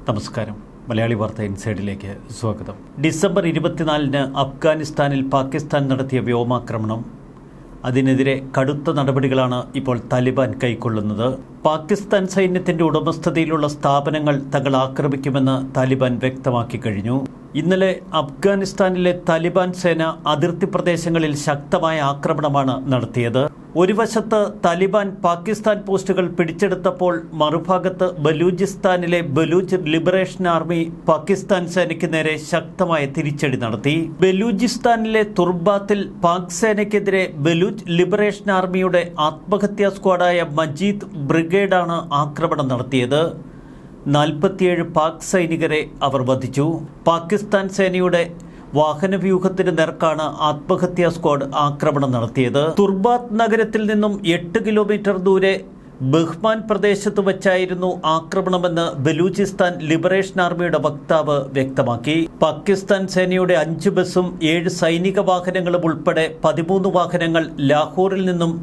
നമസ്കാരം. മലയാളി വാർത്ത ഇൻസൈഡിലേക്ക് സ്വാഗതം. ഡിസംബർ 24-ന് അഫ്ഗാനിസ്ഥാനിൽ പാകിസ്ഥാൻ നടത്തിയ വ്യോമാക്രമണം, അതിനെതിരെ കടുത്ത നടപടികളാണ് ഇപ്പോൾ താലിബാൻ കൈക്കൊള്ളുന്നത്. പാകിസ്ഥാൻ സൈന്യത്തിന്റെ ഉടമസ്ഥതയിലുള്ള സ്ഥാപനങ്ങൾ തങ്ങൾ ആക്രമിക്കുമെന്ന് താലിബാൻ വ്യക്തമാക്കി കഴിഞ്ഞു. ഇന്നലെ അഫ്ഗാനിസ്ഥാനിലെ താലിബാൻ സേന അതിർത്തി പ്രദേശങ്ങളിൽ ശക്തമായ ആക്രമണമാണ് നടത്തിയത്. ഒരു വശത്ത് താലിബാൻ പാകിസ്ഥാൻ പോസ്റ്റുകൾ പിടിച്ചെടുത്തപ്പോൾ മറുഭാഗത്ത് ബലൂചിസ്ഥാനിലെ ബലൂച്ച് ലിബറേഷൻ ആർമി പാകിസ്ഥാൻ സേനയ്ക്ക് നേരെ ശക്തമായ തിരിച്ചടി നടത്തി. ബലൂചിസ്ഥാനിലെ തുർബാത്തിൽ പാക് സേനയ്ക്കെതിരെ ബലൂച്ച് ലിബറേഷൻ ആർമിയുടെ ആത്മഹത്യാ സ്ക്വാഡായ മജീദ് ബ്രിഗേഡാണ് ആക്രമണം നടത്തിയത്. 47 പാക് സൈനികരെ അവർ വധിച്ചു. പാകിസ്ഥാൻ സേനയുടെ വാഹനവ്യൂഹത്തിന് നേർക്കാണ് ആത്മഹത്യാ സ്ക്വാഡ് ആക്രമണം നടത്തിയത്. തുർബാത്ത് നഗരത്തിൽ നിന്നും 8 കിലോമീറ്റർ ദൂരെ ബഹ്മാൻ പ്രദേശത്ത് വച്ചായിരുന്നു ആക്രമണമെന്ന് ബലൂചിസ്ഥാൻ ലിബറേഷൻ ആർമിയുടെ വക്താവ് വ്യക്തമാക്കി. പാകിസ്ഥാൻ സേനയുടെ 5 ബസും 7 സൈനിക വാഹനങ്ങളും ഉൾപ്പെടെ 13 വാഹനങ്ങൾ ലാഹോറിൽ നിന്നും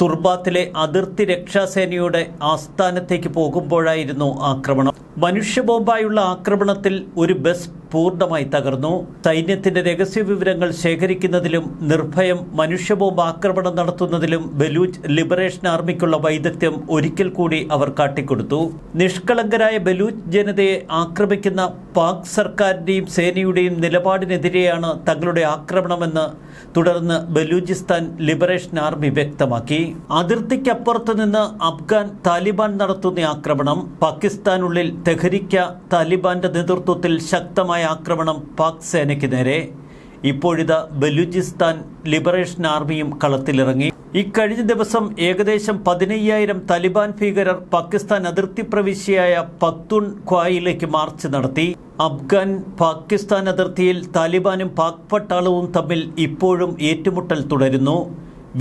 തുർബാത്തിലെ അതിർത്തി രക്ഷാസേനയുടെ ആസ്ഥാനത്തേക്ക് പോകുമ്പോഴായിരുന്നു ആക്രമണം. മനുഷ്യബോംബായുള്ള ആക്രമണത്തിൽ ഒരു ബസ് പൂർണ്ണമായി തകർന്നു. സൈന്യത്തിന്റെ രഹസ്യ വിവരങ്ങൾ ശേഖരിക്കുന്നതിലും നിർഭയം മനുഷ്യബോംബ് ആക്രമണം നടത്തുന്നതിലും ബലൂച്ച് ലിബറേഷൻ ആർമിക്കുള്ള വൈദഗ്ധ്യം ഒരിക്കൽ കൂടി അവർ കാട്ടിക്കൊടുത്തു. നിഷ്കളങ്കരായ ബലൂച്ച് ജനതയെ ആക്രമിക്കുന്ന പാക് സർക്കാരിന്റെയും സേനയുടെയും നിലപാടിനെതിരെയാണ് തങ്ങളുടെ ആക്രമണമെന്ന് തുടർന്ന് ബലൂചിസ്ഥാൻ ലിബറേഷൻ ആർമി വ്യക്തമാക്കി. അതിർത്തിക്കപ്പുറത്ത് നിന്ന് അഫ്ഗാൻ താലിബാൻ നടത്തുന്ന ആക്രമണം, പാകിസ്ഥാനുള്ളിൽ തെഹരിക്ക താലിബാന്റെ നേതൃത്വത്തിൽ ശക്തമായ ആക്രമണം പാക് സേനയ്ക്ക് നേരെ. ഇപ്പോഴിതാ ബലൂചിസ്ഥാൻ ലിബറേഷൻ ആർമിയും കളത്തിലിറങ്ങി. ഇക്കഴിഞ്ഞ ദിവസം ഏകദേശം 15,000 താലിബാൻ ഭീകരർ പാകിസ്ഥാൻ അതിർത്തി പ്രവിശ്യയായ പക്തൂൺഖ്വായിലേക്ക് മാർച്ച് നടത്തി. അഫ്ഗാൻ പാകിസ്ഥാൻ അതിർത്തിയിൽ താലിബാനും പാക് പട്ടാളവും തമ്മിൽ ഇപ്പോഴും ഏറ്റുമുട്ടൽ തുടരുന്നു.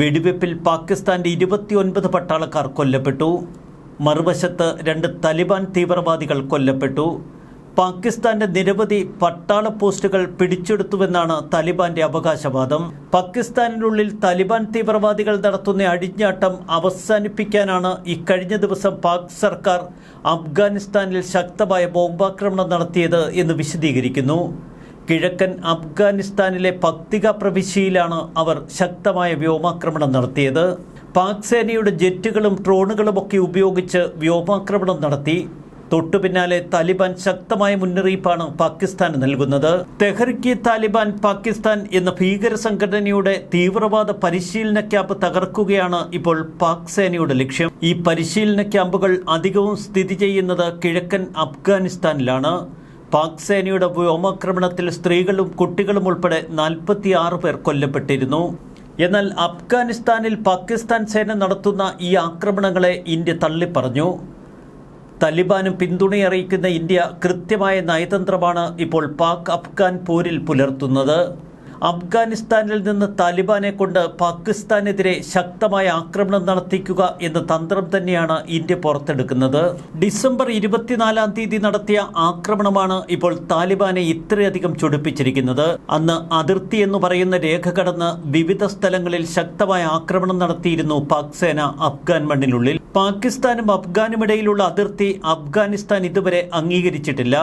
വെടിവെപ്പിൽ പാകിസ്ഥാന്റെ 29 പട്ടാളക്കാർ കൊല്ലപ്പെട്ടു. മറുവശത്ത് 2 താലിബാൻ തീവ്രവാദികൾ കൊല്ലപ്പെട്ടു. പാകിസ്ഥാന്റെ നിരവധി പട്ടാള പോസ്റ്റുകൾ പിടിച്ചെടുത്തുവെന്നാണ് താലിബാന്റെ അവകാശവാദം. പാകിസ്ഥാനിനുള്ളിൽ താലിബാൻ തീവ്രവാദികൾ നടത്തുന്ന അടിഞ്ഞാട്ടം അവസാനിപ്പിക്കാനാണ് ഇക്കഴിഞ്ഞ ദിവസം പാക് സർക്കാർ അഫ്ഗാനിസ്ഥാനിൽ ശക്തമായ ബോംബാക്രമണം നടത്തിയത് എന്ന് വിശദീകരിക്കുന്നു. കിഴക്കൻ അഫ്ഗാനിസ്ഥാനിലെ പക്തിക പ്രവിശ്യയിലാണ് അവർ ശക്തമായ വ്യോമാക്രമണം നടത്തിയത്. പാക് സേനയുടെ ജെറ്റുകളും ഡ്രോണുകളുമൊക്കെ ഉപയോഗിച്ച് വ്യോമാക്രമണം നടത്തി. തൊട്ടുപിന്നാലെ താലിബാൻ ശക്തമായ മുന്നറിയിപ്പാണ് പാകിസ്ഥാന് നൽകുന്നത്. തെഹ്രിക്ക് താലിബാൻ പാകിസ്ഥാൻ എന്ന ഭീകര സംഘടനയുടെ തീവ്രവാദ പരിശീലന ക്യാമ്പ് തകർക്കുകയാണ് ഇപ്പോൾ പാക് സേനയുടെ ലക്ഷ്യം. ഈ പരിശീലന ക്യാമ്പുകൾ അധികവും സ്ഥിതി ചെയ്യുന്നത് കിഴക്കൻ അഫ്ഗാനിസ്ഥാനിലാണ്. പാക് സേനയുടെ വ്യോമാക്രമണത്തിൽ സ്ത്രീകളും കുട്ടികളും ഉൾപ്പെടെ 46 പേർ കൊല്ലപ്പെട്ടിരുന്നു. എന്നാൽ അഫ്ഗാനിസ്ഥാനിൽ പാകിസ്ഥാൻ സേന നടത്തുന്ന ഈ ആക്രമണങ്ങളെ ഇന്ത്യ തള്ളിപ്പറഞ്ഞു. താലിബാനും പിന്തുണയറിയിക്കുന്ന ഇന്ത്യ കൃത്യമായ നയതന്ത്രമാണ് ഇപ്പോൾ പാക് അഫ്ഗാൻ പോരിൽ പുലർത്തുന്നത്. അഫ്ഗാനിസ്ഥാനിൽ നിന്ന് താലിബാനെ കൊണ്ട് പാകിസ്ഥാനെതിരെ ശക്തമായ ആക്രമണം നടത്തിക്കുക എന്ന തന്ത്രം തന്നെയാണ് ഇന്ത്യ പുറത്തെടുക്കുന്നത്. ഡിസംബർ 24-ാം തീയതി നടത്തിയ ആക്രമണമാണ് ഇപ്പോൾ താലിബാനെ ഇത്രയധികം ചൊടിപ്പിച്ചിരിക്കുന്നത്. അന്ന് അതിർത്തി എന്ന് പറയുന്ന രേഖ കടന്ന് വിവിധ സ്ഥലങ്ങളിൽ ശക്തമായ ആക്രമണം നടത്തിയിരുന്നു പാക് സേന അഫ്ഗാൻ മണ്ണിനുള്ളിൽ. പാകിസ്ഥാനും അഫ്ഗാനുമിടയിലുള്ള അതിർത്തി അഫ്ഗാനിസ്ഥാൻ ഇതുവരെ അംഗീകരിച്ചിട്ടില്ല.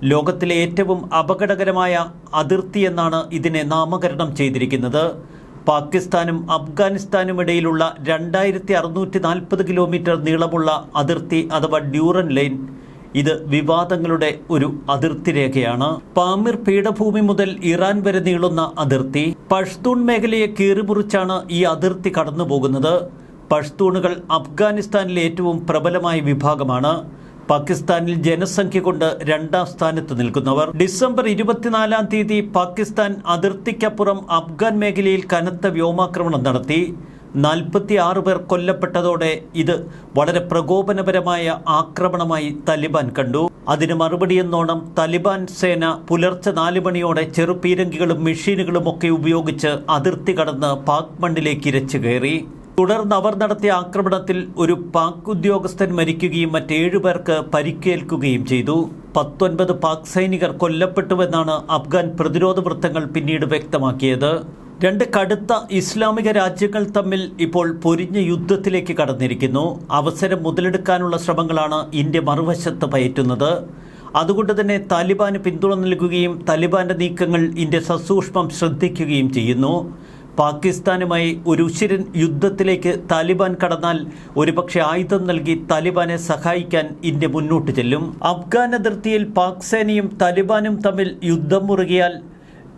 ലോകത്തിലെ ഏറ്റവും അപകടകരമായ അതിർത്തി എന്നാണ് ഇതിനെ നാമകരണം ചെയ്തിരിക്കുന്നത്. പാകിസ്ഥാനും അഫ്ഗാനിസ്ഥാനും ഇടയിലുള്ള 2640 കിലോമീറ്റർ നീളമുള്ള അതിർത്തി അഥവാ ഡ്യൂറൻ ലൈൻ, ഇത് വിവാദങ്ങളുടെ ഒരു അതിർത്തി രേഖയാണ്. പാമിർ പീഠഭൂമി മുതൽ ഇറാൻ വരെ നീളുന്ന അതിർത്തി. പഷ്തൂൺ മേഖലയെ കീറിമുറിച്ചാണ് ഈ അതിർത്തി കടന്നുപോകുന്നത്. പഷ്തൂണുകൾ അഫ്ഗാനിസ്ഥാനിലെ ഏറ്റവും പ്രബലമായ വിഭാഗമാണ്. പാകിസ്ഥാനിൽ ജനസംഖ്യ കൊണ്ട് 2ാം സ്ഥാനത്ത് നിൽക്കുന്നവർ. ഡിസംബർ 24-ാം തീയതി പാകിസ്ഥാൻ അതിർത്തിക്കപ്പുറം അഫ്ഗാൻ മേഖലയിൽ കനത്ത വ്യോമാക്രമണം നടത്തി. 46 പേർ കൊല്ലപ്പെട്ടതോടെ ഇത് വളരെ പ്രകോപനപരമായ ആക്രമണമായി താലിബാൻ കണ്ടു. അതിന് മറുപടിയെന്നോണം താലിബാൻ സേന പുലർച്ചെ 4 മണിയോടെ ചെറുപീരങ്കികളും മെഷീനുകളും ഒക്കെ ഉപയോഗിച്ച് അതിർത്തി കടന്ന് പാക് മണ്ണിലേക്ക് ഇരച്ചു കയറി. തുടർന്ന് അവർ നടത്തിയ ആക്രമണത്തിൽ ഒരു പാക് ഉദ്യോഗസ്ഥൻ മരിക്കുകയും മറ്റ് 7 പേർക്ക് പരിക്കേൽക്കുകയും ചെയ്തു. 19 പാക് സൈനികർ കൊല്ലപ്പെട്ടുവെന്നാണ് അഫ്ഗാൻ പ്രതിരോധ വൃത്തങ്ങൾ പിന്നീട് വ്യക്തമാക്കിയത്. രണ്ട് കടുത്ത ഇസ്ലാമിക രാജ്യങ്ങൾ തമ്മിൽ ഇപ്പോൾ പൊരിഞ്ഞ യുദ്ധത്തിലേക്ക് കടന്നിരിക്കുന്നു. അവസരം മുതലെടുക്കാനുള്ള ശ്രമങ്ങളാണ് ഇന്ത്യ മറുവശത്ത് പയറ്റുന്നത്. അതുകൊണ്ട് തന്നെ താലിബാന് പിന്തുണ നൽകുകയും താലിബാന്റെ നീക്കങ്ങൾ ഇന്ത്യ സസൂക്ഷ്മം ശ്രദ്ധിക്കുകയും ചെയ്യുന്നു. പാകിസ്ഥാനുമായി ഒരു ഉശിരൻ യുദ്ധത്തിലേക്ക് താലിബാൻ കടന്നാൽ ഒരുപക്ഷെ ആയുധം നൽകി താലിബാനെ സഹായിക്കാൻ ഇന്ത്യ മുന്നോട്ട് ചെല്ലും. അഫ്ഗാൻ അതിർത്തിയിൽ പാക് സേനയും താലിബാനും തമ്മിൽ യുദ്ധം മുറുകിയാൽ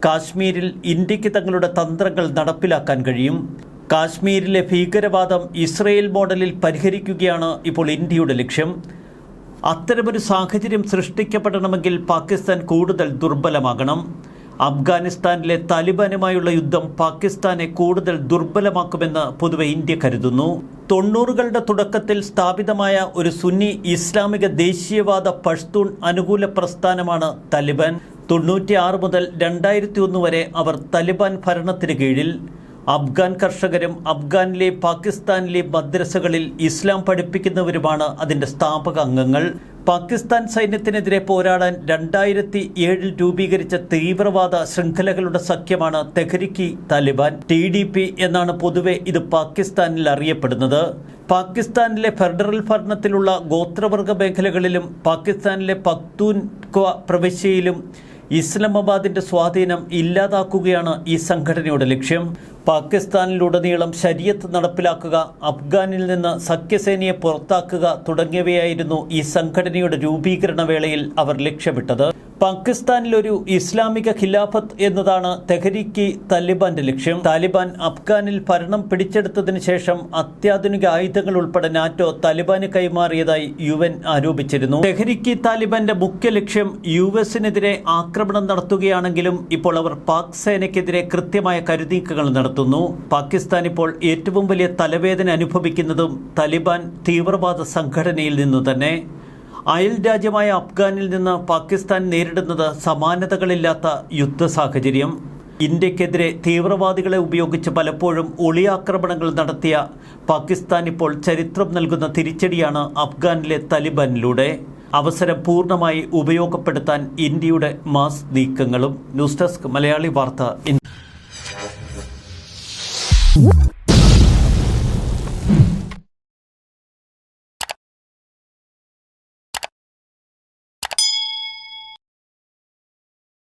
കാശ്മീരിൽ ഇന്ത്യക്ക് തങ്ങളുടെ തന്ത്രങ്ങൾ നടപ്പിലാക്കാൻ കഴിയും. കാശ്മീരിലെ ഭീകരവാദം ഇസ്രയേൽ മോഡലിൽ പരിഹരിക്കുകയാണ് ഇപ്പോൾ ഇന്ത്യയുടെ ലക്ഷ്യം. അത്തരമൊരു സാഹചര്യം സൃഷ്ടിക്കപ്പെടണമെങ്കിൽ പാകിസ്ഥാൻ കൂടുതൽ ദുർബലമാകണം. അഫ്ഗാനിസ്ഥാനിലെ താലിബാനുമായുള്ള യുദ്ധം പാകിസ്ഥാനെ കൂടുതൽ ദുർബലമാക്കുമെന്ന് പൊതുവെ ഇന്ത്യ കരുതുന്നു. 90കളുടെ തുടക്കത്തിൽ സ്ഥാപിതമായ ഒരു സുന്നി ഇസ്ലാമിക ദേശീയവാദ പഷ്തൂൺ അനുകൂല പ്രസ്ഥാനമാണ് താലിബാൻ. 96 മുതൽ 2001 വരെ അവർ താലിബാൻ ഭരണത്തിന് കീഴിൽ. അഫ്ഗാൻ കർഷകരും അഫ്ഗാനിലെയും പാകിസ്ഥാനിലെയും മദ്രസകളിൽ ഇസ്ലാം പഠിപ്പിക്കുന്നവരുമാണ് അതിൻ്റെ സ്ഥാപക അംഗങ്ങൾ. പാകിസ്ഥാൻ സൈന്യത്തിനെതിരെ പോരാടാൻ 2007 രൂപീകരിച്ച തീവ്രവാദ ശൃംഖലകളുടെ സഖ്യമാണ് തെഹ്രിക്ക് താലിബാൻ, TDP എന്നാണ് പൊതുവെ ഇത് പാകിസ്ഥാനിൽ അറിയപ്പെടുന്നത്. പാകിസ്ഥാനിലെ ഫെഡറൽ ഭരണത്തിലുള്ള ഗോത്രവർഗ മേഖലകളിലും പാകിസ്ഥാനിലെ പഖ്തൂൻഖ്വ പ്രവിശ്യയിലും ഇസ്ലാമാബാദിന്റെ സ്വാധീനം ഇല്ലാതാക്കുകയാണ് ഈ സംഘടനയുടെ ലക്ഷ്യം. പാകിസ്ഥാനിലുടനീളം ശരീഅത്ത് നടപ്പിലാക്കുക, അഫ്ഗാനിൽ നിന്ന് സഖ്യസേനയെ പുറത്താക്കുക തുടങ്ങിയവയായിരുന്നു ഈ സംഘടനയുടെ രൂപീകരണ വേളയിൽ അവർ ലക്ഷ്യമിട്ടത്. പാകിസ്ഥാനിൽ ഒരു ഇസ്ലാമിക ഖിലാഫത്ത് എന്നതാണ് തെഹ്രീക്ക് താലിബാന്റെ ലക്ഷ്യം. താലിബാൻ അഫ്ഗാനിൽ ഭരണം പിടിച്ചെടുത്തതിന് ശേഷം അത്യാധുനിക ആയുധങ്ങൾ ഉൾപ്പെടെ നാറ്റോ താലിബാന് കൈമാറിയതായി UN ആരോപിച്ചിരുന്നു. തെഹ്രീക്ക് താലിബാന്റെ മുഖ്യ ലക്ഷ്യം US-നെതിരെ ആക്രമണം നടത്തുകയാണെങ്കിലും ഇപ്പോൾ അവർ പാക് സേനയ്ക്കെതിരെ കൃത്യമായ കരുനീക്കങ്ങൾ നടത്തുന്നു. പാകിസ്ഥാൻ ഇപ്പോൾ ഏറ്റവും വലിയ തലവേദന അനുഭവിക്കുന്നതും താലിബാൻ തീവ്രവാദ സംഘടനയിൽ നിന്നു തന്നെ. അയൽ രാജ്യമായ അഫ്ഗാനിൽ നിന്ന് പാകിസ്ഥാൻ നേരിടുന്നത് സമാനതകളില്ലാത്ത യുദ്ധ സാഹചര്യം. ഇന്ത്യക്കെതിരെ തീവ്രവാദികളെ ഉപയോഗിച്ച് പലപ്പോഴും ഒളിയാക്രമണങ്ങൾ നടത്തിയ പാകിസ്ഥാൻ ഇപ്പോൾ ചരിത്രം നൽകുന്ന തിരിച്ചടിയാണ് അഫ്ഗാനിലെ താലിബാനിലൂടെ. അവസരം പൂർണ്ണമായി ഉപയോഗപ്പെടുത്താൻ ഇന്ത്യയുടെ മാസ് നീക്കങ്ങളും. ന്യൂസ് ഡെസ്ക് മലയാളി വാർത്ത.